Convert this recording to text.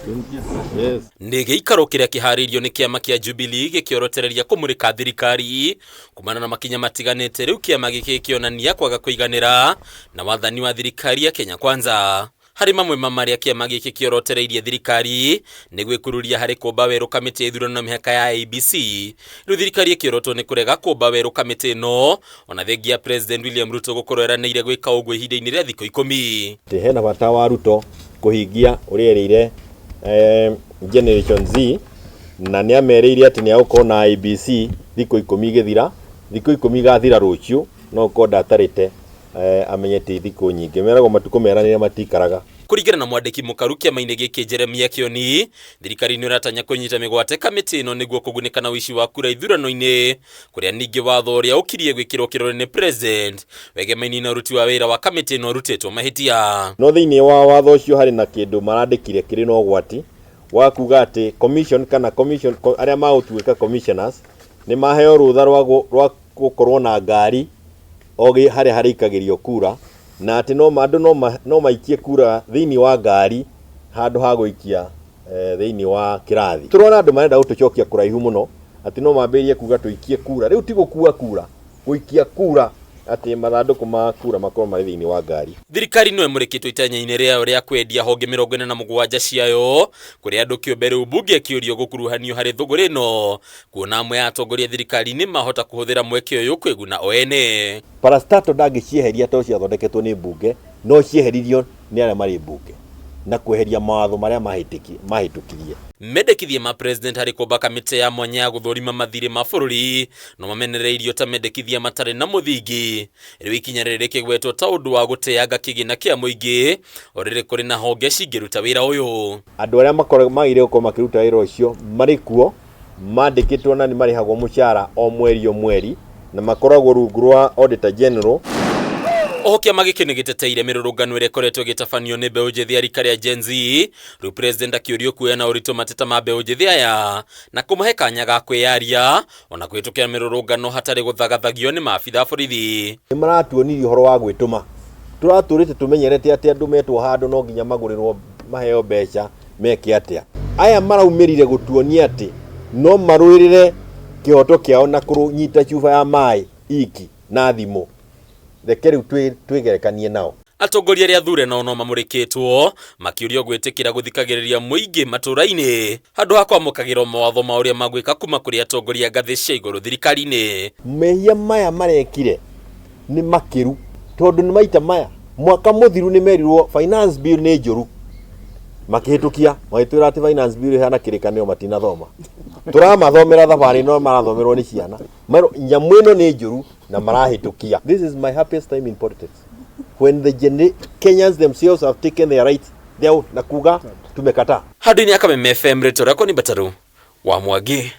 Yes. Nĩ gĩikaro kĩrĩa kĩharĩirio nĩ kĩama kĩa Jubilee gĩkĩorotereria kũmũrĩka thirikari kumana na makinya matiganĩte rĩu kĩama gĩkĩ kĩonania kwaga kũiganĩra na wathani wa thirikari ya Kenya Kwanza. Harĩ mamwe marĩa kĩama gĩkĩ kĩorotereirie thirikari nĩ gwĩkururia harĩ kũmba werũ kamĩtĩ ya ithurano na mĩhaka ya IEBC. Rĩu thirikari ĩkĩorotwo nĩ kũrega kũmba werũ kamĩtĩ ĩno ona thengia President William Ruto gũkorwo eranĩire gwĩka ũguo ihinda-inĩ rĩa thikũ 10. Hena bata wa Ruto kũhingia ũrĩa erĩire Generation Z na nĩ amerĩire atĩ nĩ agũkorwo na IEBC thikũ 10 gĩthira, thikũ 10 gathira rũciũ no konda atarĩte amenyete thikũ nyingĩ meragwo matukũ meranĩre matikaraga. Kũringana na mwandĩki mũkaru kĩama-inĩ gĩkĩ Jeremia Kioni, thirikari nĩ ĩratanya kũnyita mĩgwate kamĩtĩ ĩno nĩguo kũgunĩka na ũici wa kura ithurano-inĩ, kũrĩa ningĩ watho ũrĩa ũkirie gwĩkĩrwo kĩrore nĩ president wegemaini na ũruti wa wĩra wa kamĩtĩ ĩno ũrutĩtwo mahĩtia. No thĩinĩ wa watho ũcio harĩ na kĩndũ marandĩkire kĩrĩ na ũgwati wa kuga atĩ commission arĩa magũtuĩka commissioners nĩ maheo rũtha rwa gũkorwo na ngari ogi harĩa ikagĩrio kura na atĩ no maikie kura thĩinĩ wa ngari handũ ha gũikia thĩinĩ wa kĩrathi. Tũrona andũ marenda gũtũcokia kũraihu mũno atĩ no mambĩrĩrie kuga tũikie kura. Rĩu ti gũkua kura, gũikia kura atĩ mathandũkũ ma kura makorwo marĩ thĩinĩ wa ngari. Thirikari no ĩmũrĩkĩtwo itanya-inĩ rĩayo rĩa kwendia honge 47 ciayo kũrĩa andũ kĩũmbe rĩu mbunge akĩũrio gũkuruhanio harĩ thũgũrĩ ĩno, kuona amwe ya atongoria thirikari nĩ mahota kũhũthĩra mweke ũyũ kwĩguna o ene. Parastato ndangĩcieheria to ciathondeketwo nĩ mbunge, no cieheririo nĩ arĩa marĩ mbunge na kweheria mawatho marĩa mahĩtũkirie. Mendekithie ma president harĩ kũmba kamĩtĩ ya mwanya ya gũthũrima mathirĩ ma bũrũri no mamenereirio ta mendekithia matarĩ na mũthingi. Rĩu ikinya rĩrĩ rĩkĩgwetwo ta ũndũ wa gũteanga kĩgĩna kĩa mũingĩ o rĩrĩ kũrĩ na honge cingĩruta wĩra ũyũ. Andũ arĩa magĩrĩire gũkorwo makĩruta wĩra ũcio marĩ kuo, mandĩkĩtwo na nĩ marĩhagwo mũcara o mweri na makoragwo rungu rwa Auditor General. Oho kĩama gĩkĩ nĩ gĩteteire mĩrũrũngano ĩrĩa ĩkoretwo ĩgĩtabanio nĩ mbeũ njĩthĩ ya rika rĩa Gen Z, rĩu president akĩũrio kuoya ũritũ mateta ma mbeũ njĩthĩ aya na kũmahe kanya ga kwĩyaria ona kũhĩtũkĩra mĩrũrũngano hatarĩ gũthagathagio nĩ maabitha borithi. Nĩ maratuonirie ũhoro wa gwĩtũma. Tũratũrĩte tũmenyerete atĩ andũ metwo handũ no nginya magũrĩrwo maheo mbeca meke atĩa. Aya maraumĩrire gũtuonia atĩ no marũĩrĩre kĩhoto kĩao na kũnyita chuba ya maĩ iki na thimũ. Reke rĩu twĩgerekanie nao. Atongoria arĩa athure no mamũrĩkĩtwo makĩũrio gwĩtĩkĩra gũthikagĩrĩria mũingĩ matũra-inĩ handũ ha kwamũkagĩrwo mawatho ma ũrĩa magwĩka kuma kũrĩ atongoria ngathĩ cia igũrũ thirikari-inĩ. Mehia maya marekire nĩ makĩru tondũ nĩ maita maya mwaka mũthiru nĩ merirwo finance bill nĩ njũru, makĩhĩtũkia magĩtwĩra atĩ finance bill ĩhana kĩrĩkanĩro matinathoma. Tũramathomera thabarĩ no marathomerwo nĩ ciana nyamũ ĩno nĩ njũru na marahĩtũkia. This is my happiest time in politics when the Kenyans themselves have taken their rights down na kuga tumekataa. Handũ-inĩ ya Kameme FM rĩtwa rĩakwa nĩ Bataru wa Mwangi.